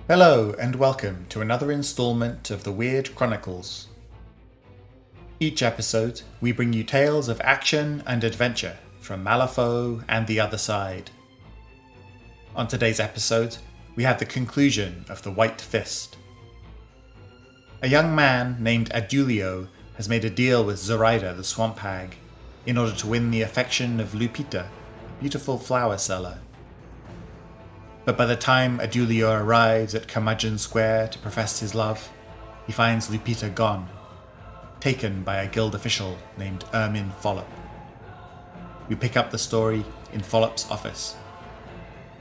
Hello and welcome to another installment of the Weird Chronicles. Each episode, we bring you tales of action and adventure from Malifaux and the other side. On today's episode, we have the conclusion of the White Fist. A young man named Adulio has made a deal with Zoraida the Swamp Hag in order to win the affection of Lupita, a beautiful flower seller. But by the time Adulio arrives at Curmudgeon Square to profess his love, he finds Lupita gone, taken by a guild official named Ermine Follop. We pick up the story in Follop's office.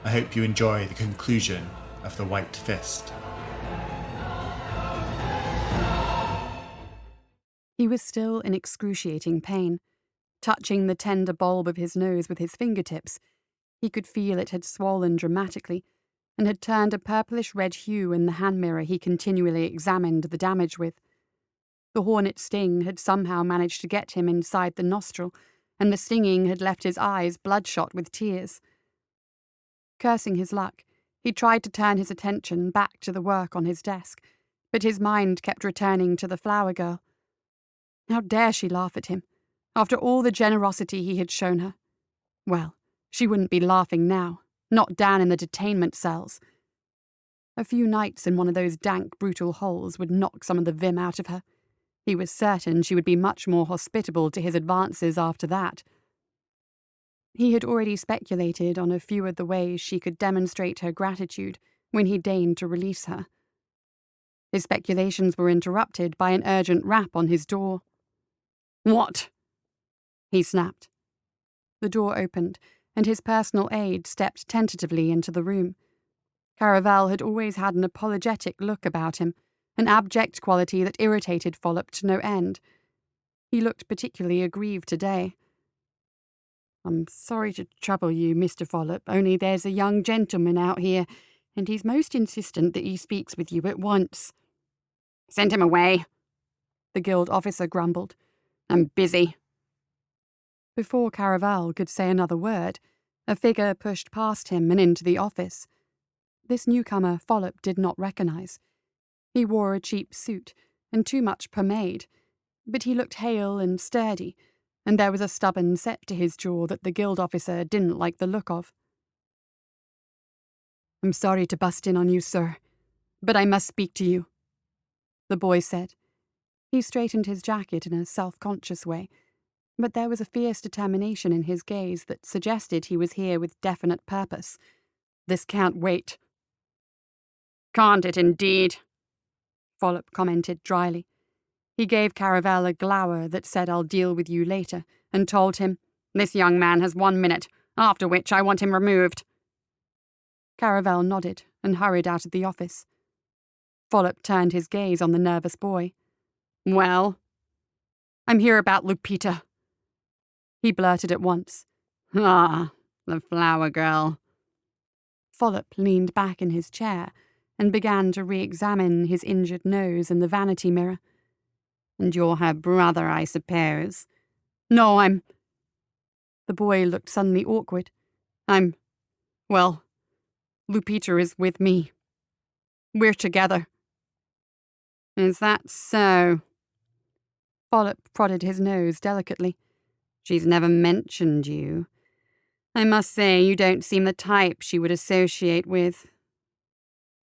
I hope you enjoy the conclusion of the White Fist. He was still in excruciating pain. Touching the tender bulb of his nose with his fingertips, he could feel it had swollen dramatically and had turned a purplish-red hue in the hand mirror he continually examined the damage with. The hornet's sting had somehow managed to get him inside the nostril, and the stinging had left his eyes bloodshot with tears. Cursing his luck, he tried to turn his attention back to the work on his desk, but his mind kept returning to the flower girl. How dare she laugh at him, after all the generosity he had shown her? Well, she wouldn't be laughing now, not down in the detainment cells. A few nights in one of those dank, brutal holes would knock some of the vim out of her. He was certain she would be much more hospitable to his advances after that. He had already speculated on a few of the ways she could demonstrate her gratitude when he deigned to release her. His speculations were interrupted by an urgent rap on his door. "What?" he snapped. The door opened, and his personal aide stepped tentatively into the room. Caravel had always had an apologetic look about him, an abject quality that irritated Follop to no end. He looked particularly aggrieved today. "I'm sorry to trouble you, Mr. Follop, only there's a young gentleman out here, and he's most insistent that he speaks with you at once." "Send him away," the guild officer grumbled. "I'm busy." Before Caravel could say another word, a figure pushed past him and into the office. This newcomer Follop did not recognize. He wore a cheap suit and too much pomade, but he looked hale and sturdy, and there was a stubborn set to his jaw that the guild officer didn't like the look of. "I'm sorry to bust in on you, sir, but I must speak to you," the boy said. He straightened his jacket in a self-conscious way, but there was a fierce determination in his gaze that suggested he was here with definite purpose. "This can't wait." "Can't it, indeed?" Follop commented dryly. He gave Caravel a glower that said, "I'll deal with you later," and told him, "This young man has 1 minute, after which I want him removed." Caravel nodded and hurried out of the office. Follop turned his gaze on the nervous boy. "Well?" "I'm here about Lupita," he blurted at once. "Ah, the flower girl." Follop leaned back in his chair and began to re-examine his injured nose in the vanity mirror. "And you're her brother, I suppose?" "No, I'm—" The boy looked suddenly awkward. Well, Lupita is with me. We're together." "Is that so?" Follop prodded his nose delicately. "She's never mentioned you. I must say you don't seem the type she would associate with."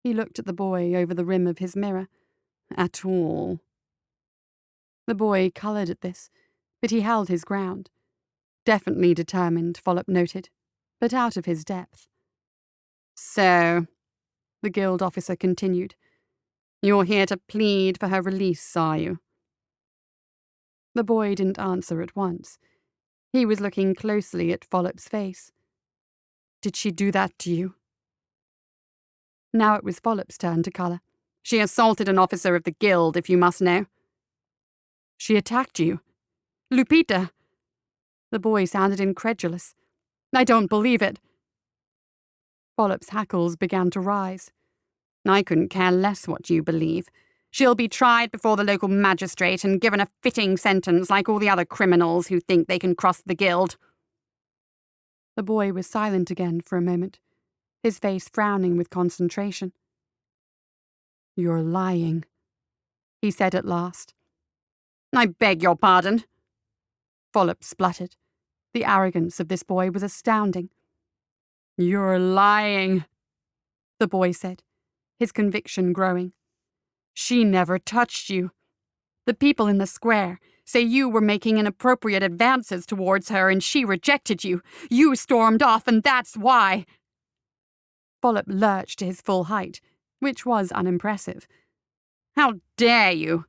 He looked at the boy over the rim of his mirror. "At all." The boy coloured at this, but he held his ground. Definitely determined, Follop noted, but out of his depth. "So," the guild officer continued, "you're here to plead for her release, are you?" The boy didn't answer at once. He was looking closely at Follop's face. "Did she do that to you?" Now it was Follop's turn to colour. "She assaulted an officer of the guild, if you must know." "She attacked you? Lupita?" The boy sounded incredulous. "I don't believe it." Follop's hackles began to rise. "I couldn't care less what you believe. She'll be tried before the local magistrate and given a fitting sentence like all the other criminals who think they can cross the guild." The boy was silent again for a moment, his face frowning with concentration. "You're lying," he said at last. "I beg your pardon," Follop spluttered. The arrogance of this boy was astounding. "You're lying," the boy said, his conviction growing. "She never touched you. The people in the square say you were making inappropriate advances towards her and she rejected you. You stormed off and that's why." Follop lurched to his full height, which was unimpressive. "How dare you?"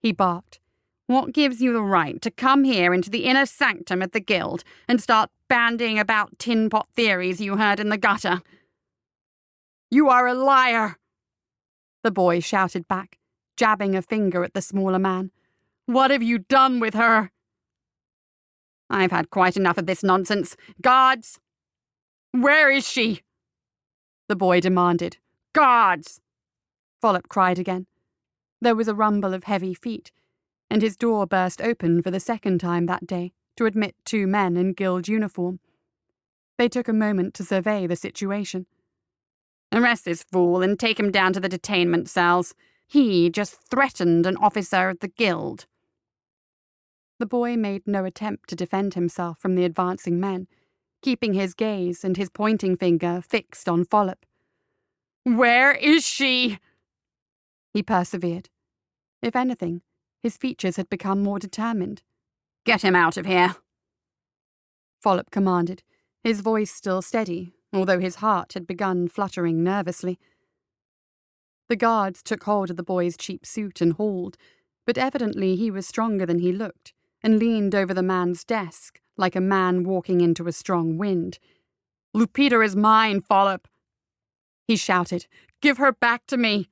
he barked. "What gives you the right to come here into the inner sanctum of the guild and start bandying about tin-pot theories you heard in the gutter?" "You are a liar!" the boy shouted back, jabbing a finger at the smaller man. "What have you done with her?" "I've had quite enough of this nonsense. Guards!" "Where is she?" the boy demanded. "Guards!" Follop cried again. There was a rumble of heavy feet, and his door burst open for the second time that day to admit 2 men in guild uniform. They took a moment to survey the situation. "Arrest this fool and take him down to the detainment cells. He just threatened an officer of the guild." The boy made no attempt to defend himself from the advancing men, keeping his gaze and his pointing finger fixed on Follop. "Where is she?" he persevered. If anything, his features had become more determined. "Get him out of here," Follop commanded, his voice still steady, although his heart had begun fluttering nervously. The guards took hold of the boy's cheap suit and hauled, but evidently he was stronger than he looked, and leaned over the man's desk like a man walking into a strong wind. "Lupita is mine, Follop," he shouted. "Give her back to me."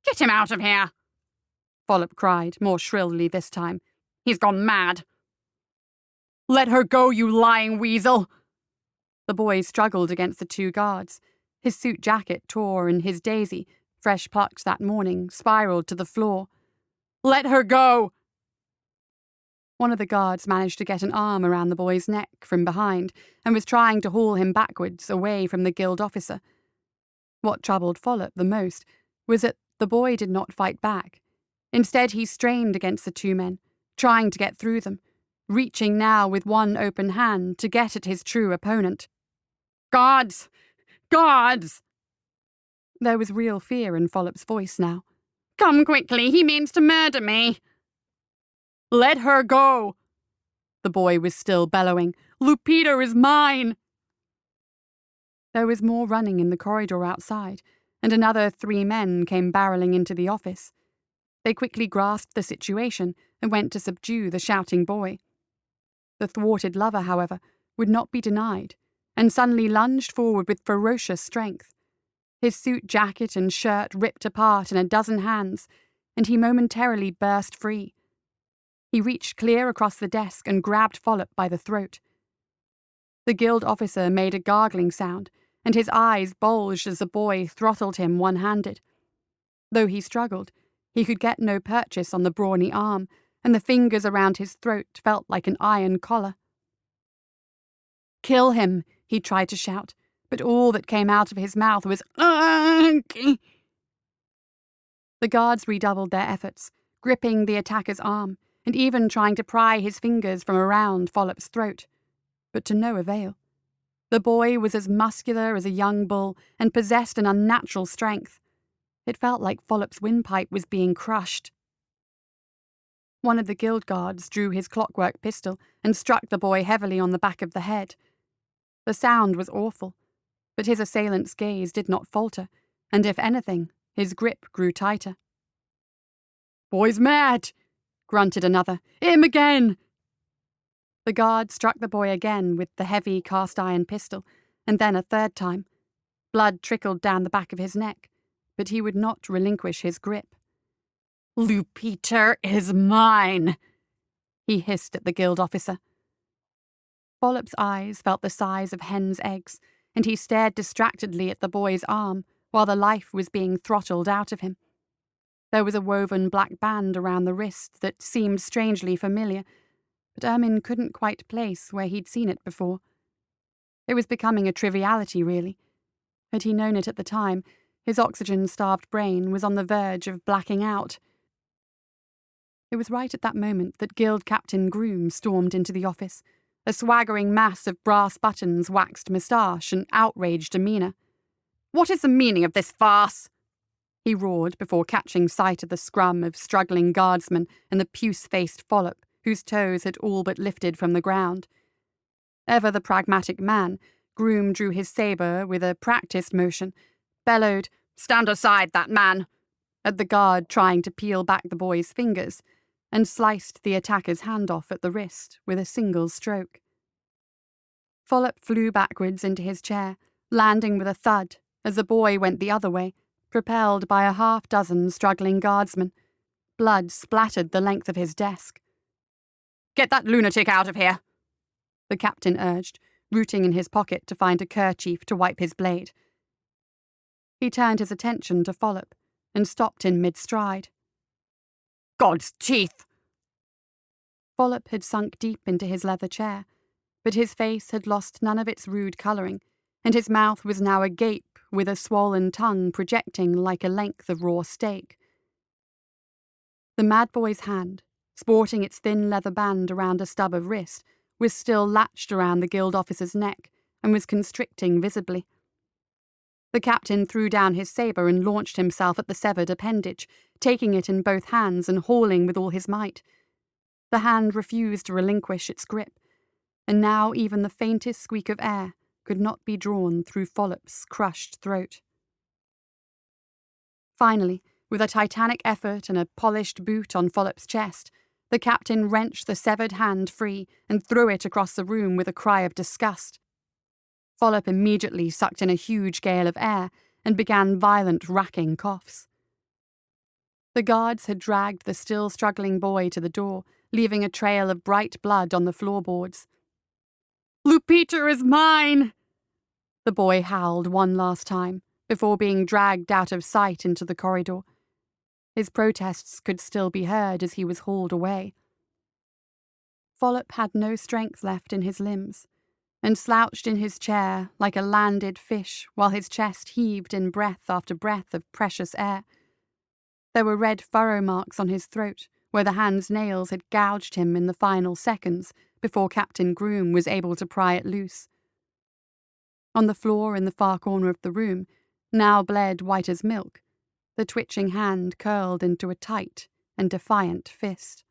"Get him out of here," Follop cried, more shrilly this time. "He's gone mad." "Let her go, you lying weasel!" The boy struggled against the 2 guards. His suit jacket tore and his daisy, fresh plucked that morning, spiraled to the floor. "Let her go!" One of the guards managed to get an arm around the boy's neck from behind and was trying to haul him backwards away from the guild officer. What troubled Follop the most was that the boy did not fight back. Instead, he strained against the 2 men, trying to get through them, reaching now with one open hand to get at his true opponent. "Guards! Guards!" There was real fear in Follop's voice now. "Come quickly, he means to murder me." "Let her go!" The boy was still bellowing. "Lupita is mine!" There was more running in the corridor outside, and another 3 men came barreling into the office. They quickly grasped the situation and went to subdue the shouting boy. The thwarted lover, however, would not be denied, and suddenly lunged forward with ferocious strength. His suit jacket and shirt ripped apart in a dozen hands, and he momentarily burst free. He reached clear across the desk and grabbed Follop by the throat. The guild officer made a gargling sound, and his eyes bulged as the boy throttled him one-handed. Though he struggled, he could get no purchase on the brawny arm, and the fingers around his throat felt like an iron collar. "Kill him," he tried to shout, but all that came out of his mouth was "Ugh!" The guards redoubled their efforts, gripping the attacker's arm, and even trying to pry his fingers from around Follop's throat, but to no avail. The boy was as muscular as a young bull and possessed an unnatural strength. It felt like Follop's windpipe was being crushed. One of the guild guards drew his clockwork pistol and struck the boy heavily on the back of the head. The sound was awful, but his assailant's gaze did not falter, and if anything, his grip grew tighter. "Boy's mad!" grunted another. "Him again!" The guard struck the boy again with the heavy cast-iron pistol, and then a 3rd time. Blood trickled down the back of his neck, but he would not relinquish his grip. "Lupita is mine!" he hissed at the guild officer. Follop's eyes felt the size of hen's eggs, and he stared distractedly at the boy's arm while the life was being throttled out of him. There was a woven black band around the wrist that seemed strangely familiar, but Ermine couldn't quite place where he'd seen it before. It was becoming a triviality, really. Had he known it at the time, His oxygen-starved brain was on the verge of blacking out. It was right at that moment that Guild Captain Groom stormed into the office, a swaggering mass of brass buttons, waxed moustache, and outraged demeanour. "What is the meaning of this farce?" he roared before catching sight of the scrum of struggling guardsmen and the puce-faced Follop, whose toes had all but lifted from the ground. Ever the pragmatic man, Groom drew his sabre with a practised motion, bellowed, "Stand aside, that man!" at the guard trying to peel back the boy's fingers, and sliced the attacker's hand off at the wrist with a single stroke. Follop flew backwards into his chair, landing with a thud as the boy went the other way, propelled by a half-dozen struggling guardsmen. Blood splattered the length of his desk. "Get that lunatic out of here!" the captain urged, rooting in his pocket to find a kerchief to wipe his blade. He turned his attention to Follop and stopped in mid-stride. "God's teeth!" Follop had sunk deep into his leather chair, but his face had lost none of its rude colouring, and his mouth was now agape with a swollen tongue projecting like a length of raw steak. The mad boy's hand, sporting its thin leather band around a stub of wrist, was still latched around the guild officer's neck and was constricting visibly. The captain threw down his sabre and launched himself at the severed appendage, taking it in both hands and hauling with all his might. The hand refused to relinquish its grip, and now even the faintest squeak of air could not be drawn through Follop's crushed throat. Finally, with a titanic effort and a polished boot on Follop's chest, the captain wrenched the severed hand free and threw it across the room with a cry of disgust. Follop immediately sucked in a huge gale of air and began violent racking coughs. The guards had dragged the still struggling boy to the door, leaving a trail of bright blood on the floorboards. "Lupita is mine!" the boy howled one last time, before being dragged out of sight into the corridor. His protests could still be heard as he was hauled away. Follop had no strength left in his limbs, and slouched in his chair like a landed fish while his chest heaved in breath after breath of precious air. There were red furrow marks on his throat, where the hand's nails had gouged him in the final seconds before Captain Groom was able to pry it loose. On the floor in the far corner of the room, now bled white as milk, the twitching hand curled into a tight and defiant fist.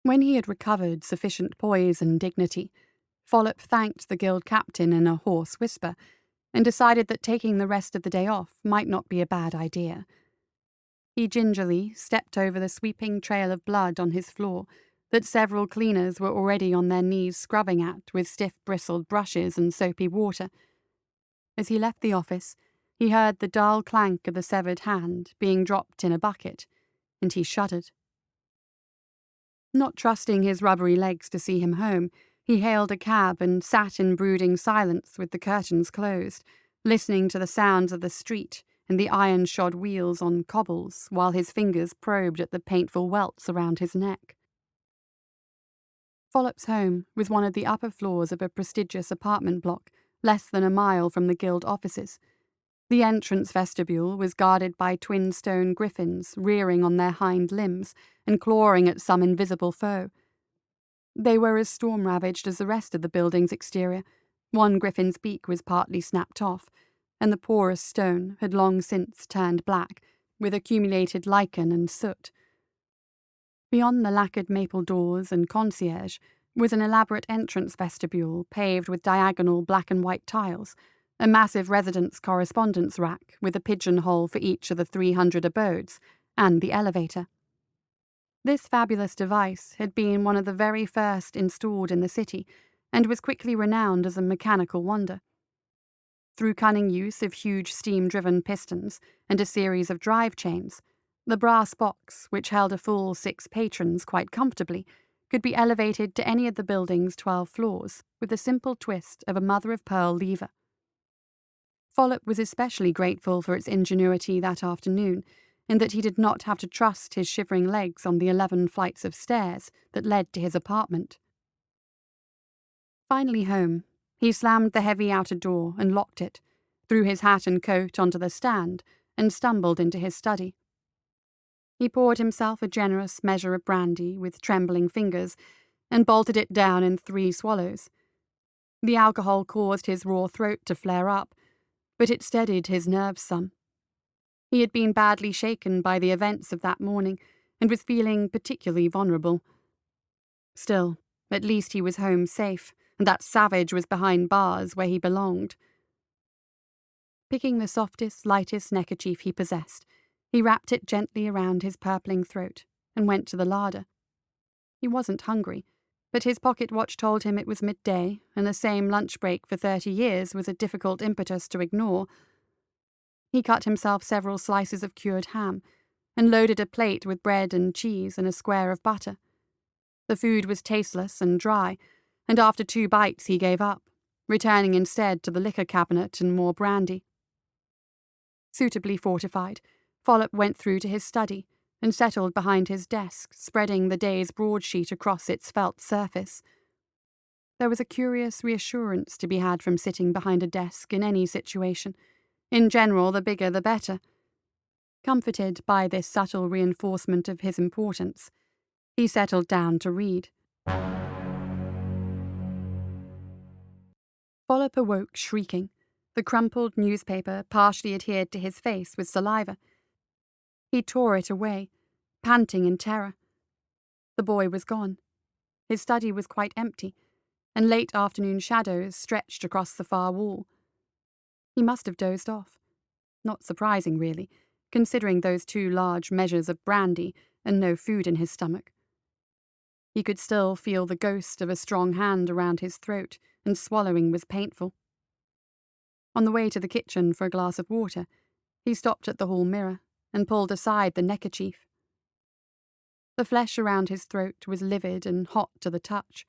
When he had recovered sufficient poise and dignity, Follop thanked the guild captain in a hoarse whisper, and decided that taking the rest of the day off might not be a bad idea. He gingerly stepped over the sweeping trail of blood on his floor that several cleaners were already on their knees scrubbing at with stiff-bristled brushes and soapy water. As he left the office, he heard the dull clank of the severed hand being dropped in a bucket, and he shuddered. Not trusting his rubbery legs to see him home, he hailed a cab and sat in brooding silence with the curtains closed, listening to the sounds of the street and the iron-shod wheels on cobbles while his fingers probed at the painful welts around his neck. Follop's home was one of the upper floors of a prestigious apartment block, less than a mile from the guild offices. The entrance vestibule was guarded by twin stone griffins rearing on their hind limbs and clawing at some invisible foe. They were as storm-ravaged as the rest of the building's exterior. One griffin's beak was partly snapped off, and the porous stone had long since turned black, with accumulated lichen and soot. Beyond the lacquered maple doors and concierge was an elaborate entrance vestibule paved with diagonal black and white tiles, a massive residence correspondence rack with a pigeonhole for each of the 300 abodes, and the elevator. This fabulous device had been one of the very first installed in the city, and was quickly renowned as a mechanical wonder. Through cunning use of huge steam-driven pistons and a series of drive chains, the brass box, which held a full 6 patrons quite comfortably, could be elevated to any of the building's 12 floors with the simple twist of a mother-of-pearl lever. Follop was especially grateful for its ingenuity that afternoon, in that he did not have to trust his shivering legs on the 11 flights of stairs that led to his apartment. Finally home, He slammed the heavy outer door and locked it, threw his hat and coat onto the stand, and stumbled into his study. He poured himself a generous measure of brandy with trembling fingers and bolted it down in 3 swallows. The alcohol caused his raw throat to flare up, but it steadied his nerves some. He had been badly shaken by the events of that morning and was feeling particularly vulnerable. Still, at least he was home safe, and that savage was behind bars where he belonged. Picking the softest, lightest neckerchief he possessed, he wrapped it gently around his purpling throat and went to the larder. He wasn't hungry, but his pocket watch told him it was midday, and the same lunch break for 30 years was a difficult impetus to ignore. He cut himself several slices of cured ham and loaded a plate with bread and cheese and a square of butter. The food was tasteless and dry, and after 2 bites he gave up, returning instead to the liquor cabinet and more brandy. Suitably fortified, Follop went through to his study and settled behind his desk, spreading the day's broadsheet across its felt surface. There was a curious reassurance to be had from sitting behind a desk in any situation. In general, the bigger the better. Comforted by this subtle reinforcement of his importance, he settled down to read. Follop awoke shrieking. The crumpled newspaper partially adhered to his face with saliva. He tore it away, panting in terror. The boy was gone. His study was quite empty, and late afternoon shadows stretched across the far wall. He must have dozed off. Not surprising, really, considering those 2 large measures of brandy and no food in his stomach. He could still feel the ghost of a strong hand around his throat, and swallowing was painful. On the way to the kitchen for a glass of water, he stopped at the hall mirror and pulled aside the neckerchief. The flesh around his throat was livid and hot to the touch.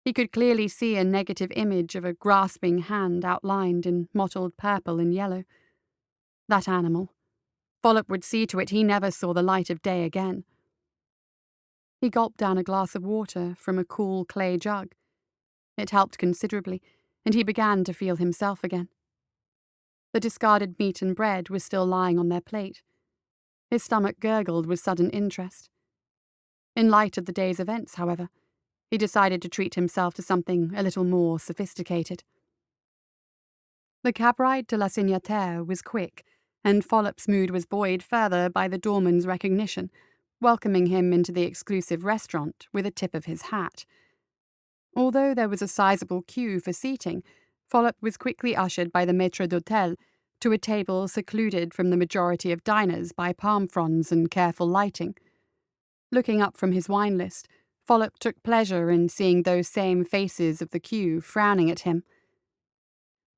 He could clearly see a negative image of a grasping hand outlined in mottled purple and yellow. That animal. Follop would see to it he never saw the light of day again. He gulped down a glass of water from a cool clay jug. It helped considerably, and he began to feel himself again. The discarded meat and bread was still lying on their plate. His stomach gurgled with sudden interest. In light of the day's events, however, he decided to treat himself to something a little more sophisticated. The cab ride to La Signataire was quick, and Follop's mood was buoyed further by the doorman's recognition, welcoming him into the exclusive restaurant with a tip of his hat. Although there was a sizable queue for seating, Follop was quickly ushered by the maître d'hôtel to a table secluded from the majority of diners by palm fronds and careful lighting. Looking up from his wine list, Follop took pleasure in seeing those same faces of the queue frowning at him.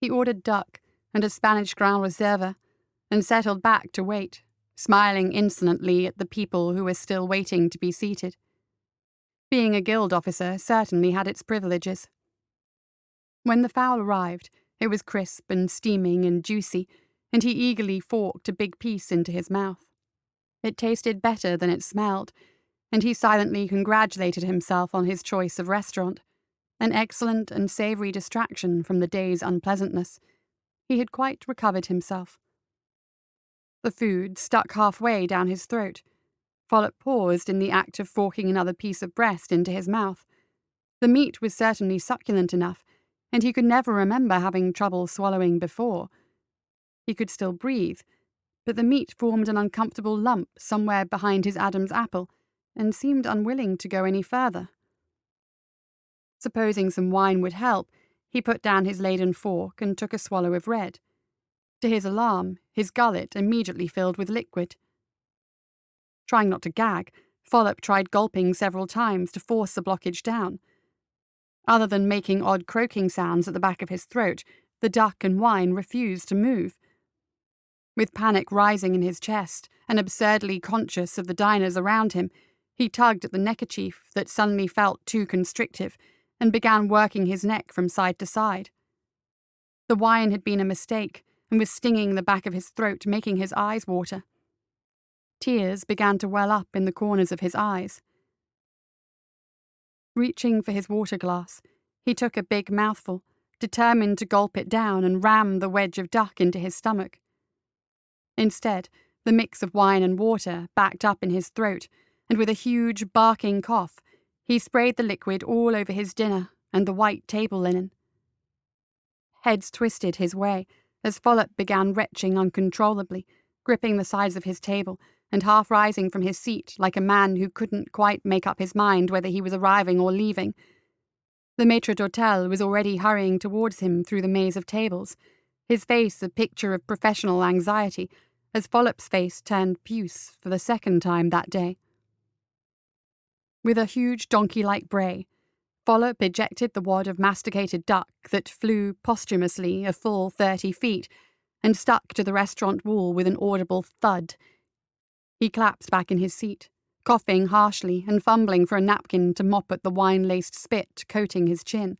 He ordered duck and a Spanish Grand Reserva, and settled back to wait, smiling insolently at the people who were still waiting to be seated. Being a guild officer certainly had its privileges. When the fowl arrived, it was crisp and steaming and juicy, and he eagerly forked a big piece into his mouth. It tasted better than it smelled, and he silently congratulated himself on his choice of restaurant, an excellent and savoury distraction from the day's unpleasantness. He had quite recovered himself. The food stuck halfway down his throat. Follop paused in the act of forking another piece of breast into his mouth. The meat was certainly succulent enough, and he could never remember having trouble swallowing before. He could still breathe, but the meat formed an uncomfortable lump somewhere behind his Adam's apple, and seemed unwilling to go any further. Supposing some wine would help, he put down his laden fork and took a swallow of red. To his alarm, his gullet immediately filled with liquid. Trying not to gag, Follop tried gulping several times to force the blockage down. Other than making odd croaking sounds at the back of his throat, the duck and wine refused to move. With panic rising in his chest and absurdly conscious of the diners around him, he tugged at the neckerchief that suddenly felt too constrictive and began working his neck from side to side. The wine had been a mistake and was stinging the back of his throat, making his eyes water. Tears began to well up in the corners of his eyes. Reaching for his water glass, he took a big mouthful, determined to gulp it down and ram the wedge of duck into his stomach. Instead, the mix of wine and water backed up in his throat, and with a huge barking cough, he sprayed the liquid all over his dinner and the white table linen. Heads twisted his way as Follop began retching uncontrollably, gripping the sides of his table and half rising from his seat like a man who couldn't quite make up his mind whether he was arriving or leaving. The maître d'hôtel was already hurrying towards him through the maze of tables, his face a picture of professional anxiety, as Follop's face turned puce for the second time that day. With a huge donkey-like bray, Follop ejected the wad of masticated duck that flew posthumously a full 30 feet and stuck to the restaurant wall with an audible thud. He collapsed back in his seat, coughing harshly and fumbling for a napkin to mop at the wine-laced spit coating his chin.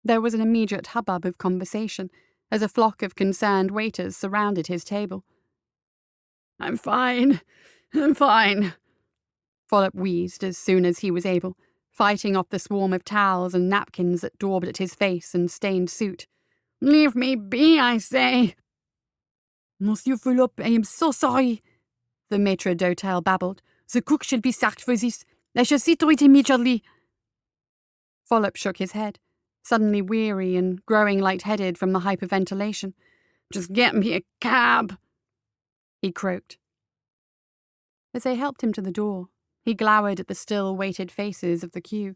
There was an immediate hubbub of conversation as a flock of concerned waiters surrounded his table. I'm fine, Follop wheezed as soon as he was able, fighting off the swarm of towels and napkins that daubed at his face and stained suit. Leave me be, I say. Monsieur Follop, I am so sorry, the maître d'hôtel babbled. The cook shall be sacked for this. I shall see to it immediately. Follop shook his head, suddenly weary and growing lightheaded from the hyperventilation. Just get me a cab, he croaked. As they helped him to the door, he glowered at the still weighted faces of the queue.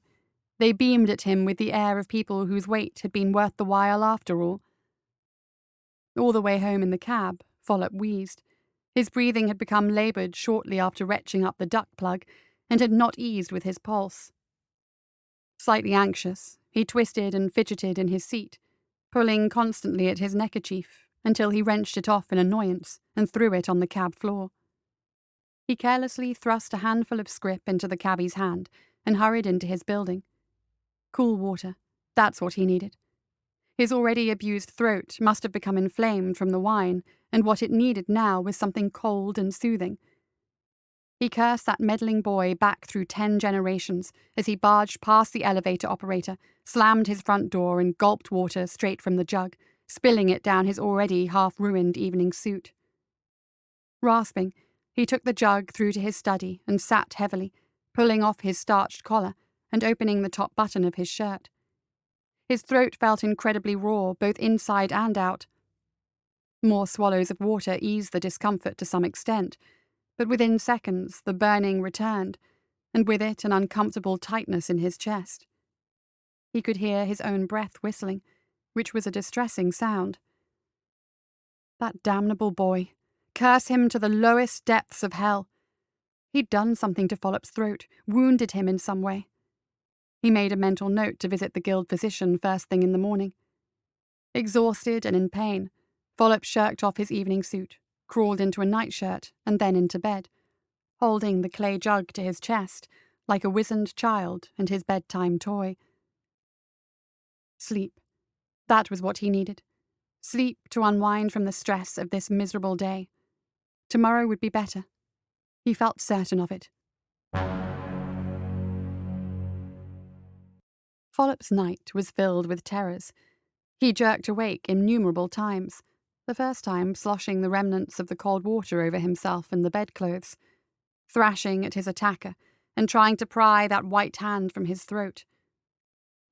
They beamed at him with the air of people whose wait had been worth the while after all. All the way home in the cab, Follop wheezed. His breathing had become laboured shortly after retching up the duck plug, and had not eased with his pulse. Slightly anxious, he twisted and fidgeted in his seat, pulling constantly at his neckerchief until he wrenched it off in annoyance and threw it on the cab floor. He carelessly thrust a handful of scrip into the cabbie's hand and hurried into his building. Cool water, that's what he needed. His already abused throat must have become inflamed from the wine, and what it needed now was something cold and soothing. He cursed that meddling boy back through 10 generations as he barged past the elevator operator, slammed his front door and gulped water straight from the jug, spilling it down his already half-ruined evening suit. Rasping, he took the jug through to his study and sat heavily, pulling off his starched collar and opening the top button of his shirt. His throat felt incredibly raw, both inside and out. More swallows of water eased the discomfort to some extent, but within seconds the burning returned, and with it an uncomfortable tightness in his chest. He could hear his own breath whistling, which was a distressing sound. That damnable boy. Curse him to the lowest depths of hell. He'd done something to Follop's throat, wounded him in some way. He made a mental note to visit the guild physician first thing in the morning. Exhausted and in pain, Follop shirked off his evening suit, crawled into a nightshirt, and then into bed, holding the clay jug to his chest like a wizened child and his bedtime toy. Sleep. That was what he needed. Sleep to unwind from the stress of this miserable day. Tomorrow would be better. He felt certain of it. Follop's night was filled with terrors. He jerked awake innumerable times, the first time sloshing the remnants of the cold water over himself and the bedclothes, thrashing at his attacker and trying to pry that white hand from his throat.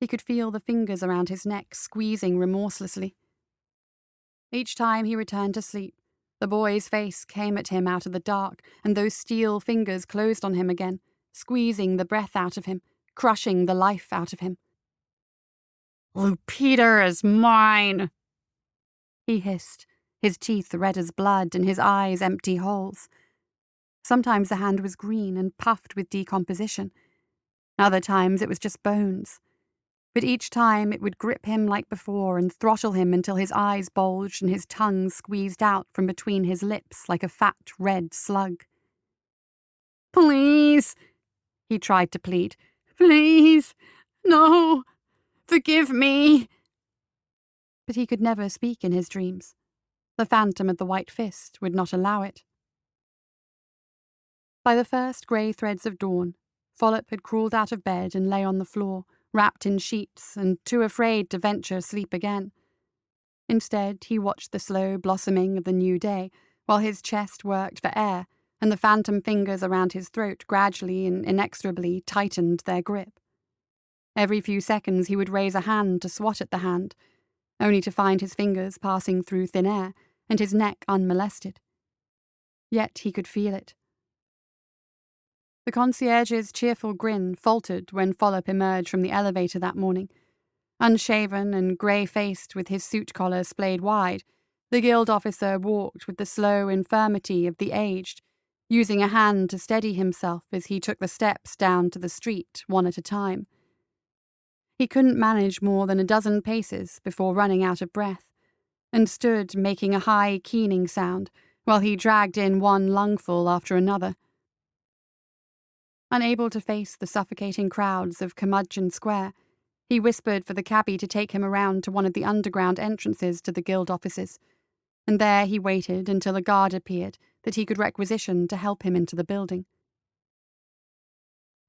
He could feel the fingers around his neck squeezing remorselessly. Each time he returned to sleep, the boy's face came at him out of the dark, and those steel fingers closed on him again, squeezing the breath out of him, crushing the life out of him. Lupita is mine, he hissed, his teeth red as blood and his eyes empty holes. Sometimes the hand was green and puffed with decomposition. Other times it was just bones. But each time it would grip him like before and throttle him until his eyes bulged and his tongue squeezed out from between his lips like a fat red slug. Please, he tried to plead. Please, no, forgive me. But he could never speak in his dreams. The phantom of the white fist would not allow it. By the first grey threads of dawn, Follop had crawled out of bed and lay on the floor, wrapped in sheets and too afraid to venture sleep again. Instead, he watched the slow blossoming of the new day, while his chest worked for air, and the phantom fingers around his throat gradually and inexorably tightened their grip. Every few seconds he would raise a hand to swat at the hand, only to find his fingers passing through thin air and his neck unmolested. Yet he could feel it. The concierge's cheerful grin faltered when Follop emerged from the elevator that morning. Unshaven and grey-faced with his suit collar splayed wide, the guild officer walked with the slow infirmity of the aged, using a hand to steady himself as he took the steps down to the street one at a time. He couldn't manage more than a dozen paces before running out of breath, and stood making a high, keening sound while he dragged in one lungful after another. Unable to face the suffocating crowds of Curmudgeon Square, he whispered for the cabbie to take him around to one of the underground entrances to the guild offices, and there he waited until a guard appeared that he could requisition to help him into the building.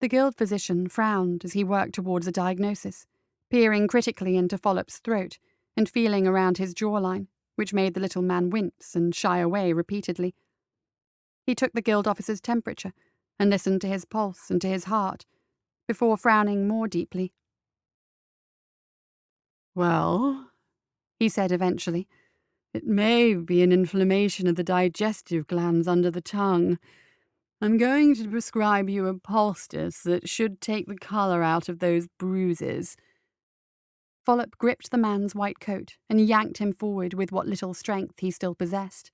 The guild physician frowned as he worked towards a diagnosis, peering critically into Follop's throat and feeling around his jawline, which made the little man wince and shy away repeatedly. He took the guild officer's temperature and listened to his pulse and to his heart, before frowning more deeply. "Well," he said eventually, "it may be an inflammation of the digestive glands under the tongue. I'm going to prescribe you a poultice that should take the colour out of those bruises." Follop gripped the man's white coat and yanked him forward with what little strength he still possessed.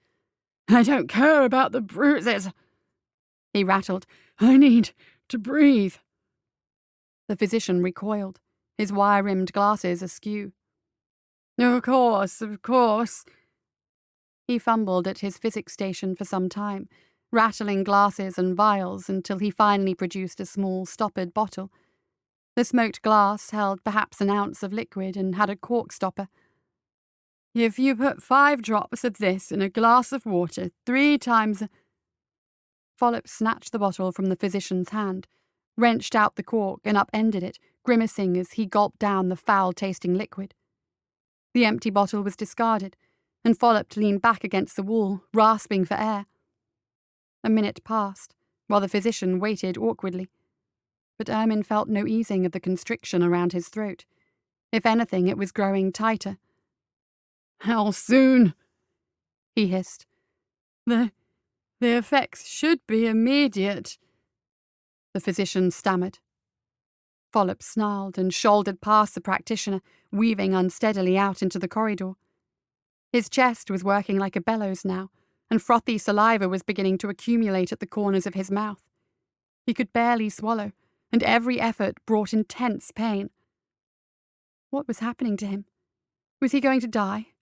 "I don't care about the bruises," he rattled. "I need to breathe." The physician recoiled, his wire-rimmed glasses askew. Of course. He fumbled at his physics station for some time, rattling glasses and vials until he finally produced a small stoppered bottle. The smoked glass held perhaps an ounce of liquid and had a cork stopper. "If you put 5 drops of this in a glass of water 3 times..." Follop snatched the bottle from the physician's hand, wrenched out the cork and upended it, grimacing as he gulped down the foul-tasting liquid. The empty bottle was discarded, and Follop leaned back against the wall, rasping for air. A minute passed, while the physician waited awkwardly. But Ermine felt no easing of the constriction around his throat. If anything, it was growing tighter. "How soon?" he hissed. The effects should be immediate," the physician stammered. Follop snarled and shouldered past the practitioner, weaving unsteadily out into the corridor. His chest was working like a bellows now, and frothy saliva was beginning to accumulate at the corners of his mouth. He could barely swallow, and every effort brought intense pain. What was happening to him? Was he going to die?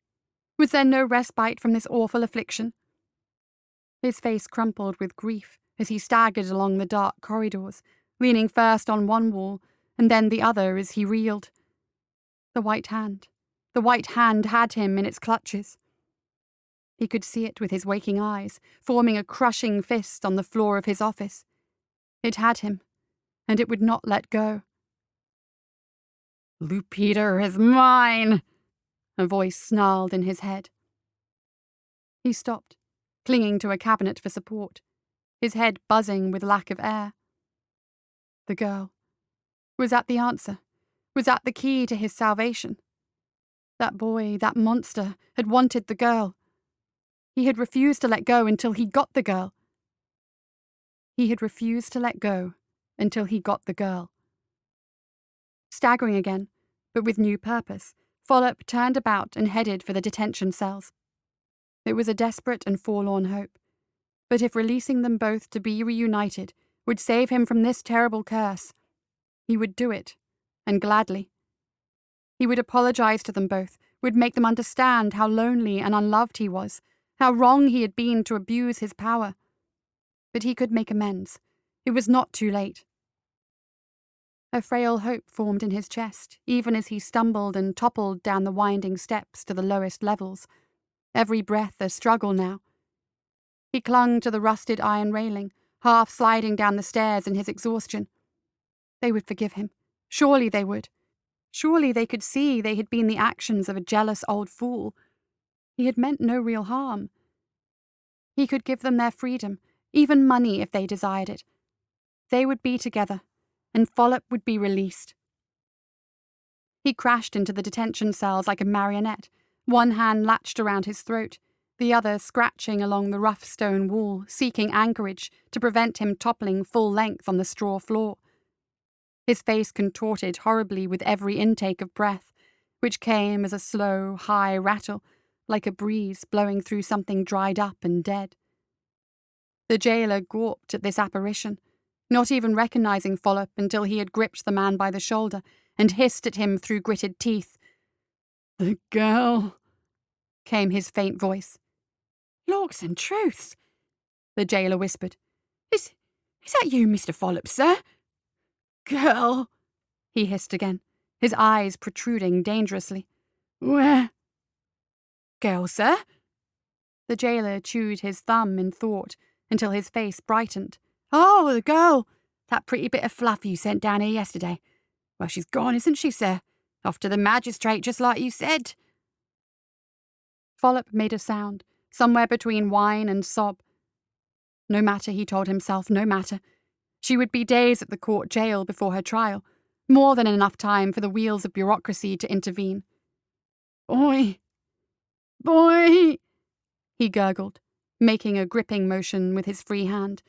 Was there no respite from this awful affliction? His face crumpled with grief as he staggered along the dark corridors, leaning first on one wall and then the other as he reeled. The white hand had him in its clutches. He could see it with his waking eyes, forming a crushing fist on the floor of his office. It had him, and it would not let go. "Lupita is mine!" a voice snarled in his head. He stopped, clinging to a cabinet for support, his head buzzing with lack of air. The girl. Was that the answer? Was that the key to his salvation? That boy, that monster, had wanted the girl. He had refused to let go until he got the girl. Staggering again, but with new purpose, Follop turned about and headed for the detention cells. It was a desperate and forlorn hope, but if releasing them both to be reunited would save him from this terrible curse, he would do it, and gladly. He would apologize to them both, would make them understand how lonely and unloved he was, how wrong he had been to abuse his power. But he could make amends. It was not too late. A frail hope formed in his chest, even as he stumbled and toppled down the winding steps to the lowest levels, every breath a struggle now. He clung to the rusted iron railing, half sliding down the stairs in his exhaustion. They would forgive him. Surely they would. Surely they could see they had been the actions of a jealous old fool. He had meant no real harm. He could give them their freedom, even money if they desired it. They would be together, and Follop would be released. He crashed into the detention cells like a marionette, one hand latched around his throat, the other scratching along the rough stone wall, seeking anchorage to prevent him toppling full length on the straw floor. His face contorted horribly with every intake of breath, which came as a slow, high rattle, like a breeze blowing through something dried up and dead. The jailer gawped at this apparition, not even recognizing Follop until he had gripped the man by the shoulder and hissed at him through gritted teeth. "The girl," came his faint voice. "Lorks and truths," the jailer whispered. Is that you, Mr. Follop, sir?" "Girl," he hissed again, his eyes protruding dangerously. "Where?" "Girl, sir?" The jailer chewed his thumb in thought until his face brightened. "Oh, the girl! That pretty bit of fluff you sent down here yesterday. Well, she's gone, isn't she, sir? Off to the magistrate, just like you said." Follop made a sound, somewhere between whine and sob. No matter, he told himself, no matter. She would be days at the court jail before her trial, more than enough time for the wheels of bureaucracy to intervene. "Boy! Boy!" he gurgled, making a gripping motion with his free hand.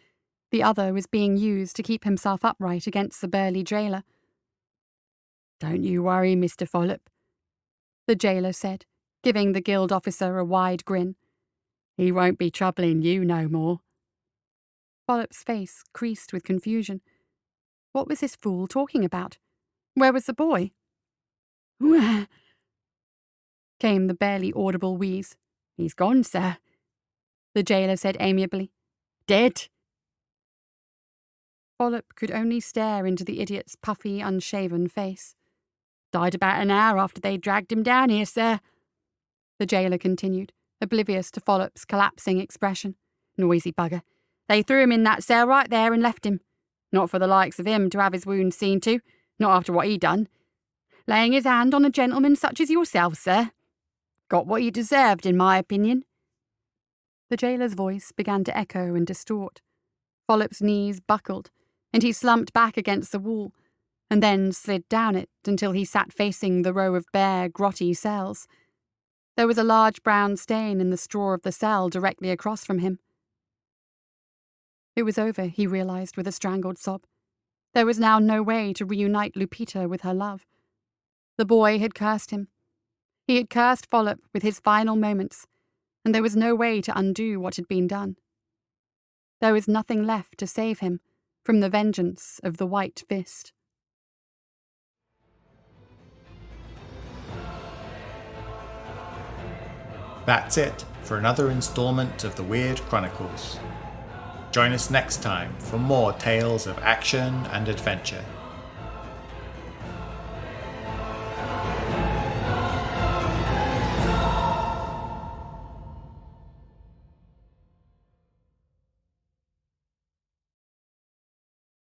The other was being used to keep himself upright against the burly jailer. "Don't you worry, Mr. Follop," the jailer said, giving the guild officer a wide grin. "He won't be troubling you no more." Follop's face creased with confusion. What was this fool talking about? Where was the boy? "Where?" came the barely audible wheeze. "He's gone, sir," the jailer said amiably. "Dead." Follop could only stare into the idiot's puffy, unshaven face. "Died about an hour after they dragged him down here, sir," the jailer continued, oblivious to Follop's collapsing expression. "Noisy bugger. They threw him in that cell right there and left him. Not for the likes of him to have his wounds seen to, not after what he done. Laying his hand on a gentleman such as yourself, sir. Got what he deserved, in my opinion." The jailer's voice began to echo and distort. Follop's knees buckled, and he slumped back against the wall, and then slid down it until he sat facing the row of bare, grotty cells. There was a large brown stain in the straw of the cell directly across from him. It was over, he realized with a strangled sob. There was now no way to reunite Lupita with her love. The boy had cursed him. He had cursed Follop with his final moments, and there was no way to undo what had been done. There was nothing left to save him from the vengeance of the White Fist. That's it for another installment of the Weird Chronicles. Join us next time for more tales of action and adventure.